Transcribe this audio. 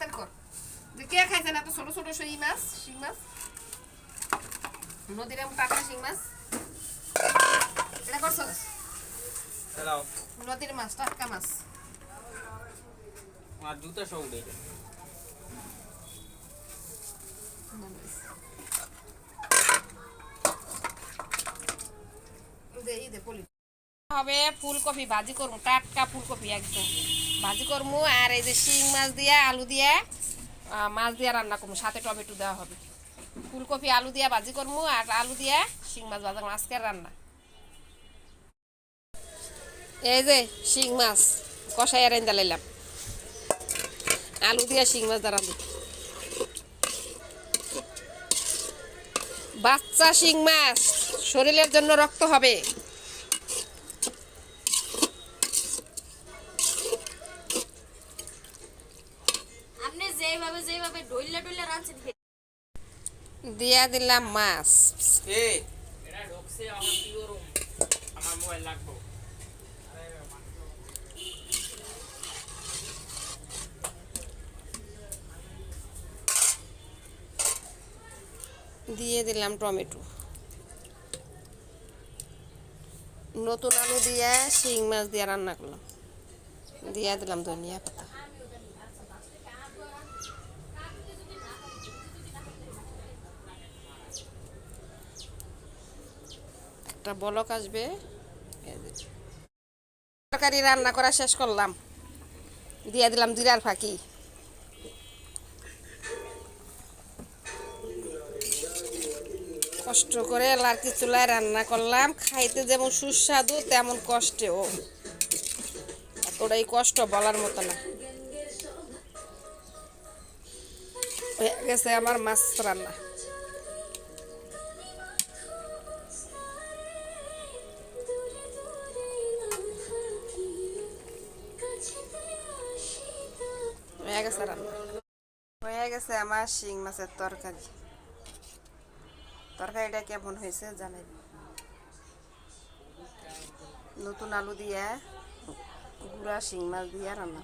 তাড়াতাড়ি কর। যে কে খাইছে না তো ছোট ছোট শিং মাছ নদীর টাটকা শিং মাছ এটা করছস? নদীর মাছ টাটকা মাছ আর জুতা সব উঠে হবে ফুলকপি ভাজি করবো, টাটকা ফুলকপি একদম ভাজি করবো। আর এই যে শিং মাছ দিয়ে আলু দিয়ে মাছ দিয়ে রান্না করবো, সাথে টমেটো দেওয়া হবে। ফুলকপি আলু দিয়ে ভাজি করবো আর আলু দিয়ে শিং মাছ ভাজা আজকের রান্না। এই যে শিং মাছ কষাই রেন্দা লাইলাম, আলু দিয়ে শিং মাছ রান্না। বাচ্চা শিং মাছ শরীরের জন্য রক্ত হবে। আপনি যেভাবে ডইলা ডইলা রাঁধছেন দিয়া দিলাম মাছ। এটা ঢুকছে আমার কি করুম, আমার মোবাইল লাগবো। দিয়ে দিলাম টমেটো, নতুন আলু দিয়ে শিং মাছ দিয়ে রান্না করলাম। দিয়ে দিলাম ধনিয়া পাতা। একটা বলক আসবে। তরকারি রান্না করা শেষ করলাম, দিয়ে দিলাম জিরার ফাঁকি। কষ্ট করে লার্কি চুলায় রান্না করলাম, খাইতে যেমন সুস্বাদু তেমন কষ্টেও। এতটাই কষ্ট বলার মতো না। হয়ে গেছে আমার মাছ রান্না। হয়ে গেছে রান্না, হয়ে গেছে আমার শিং মাছের তরকারি। তরকারিটা কেমন হয়েছে জানাই। নতুন আলু দিয়ে গুঁড়া শিং মাছ দিয়ে রান্না।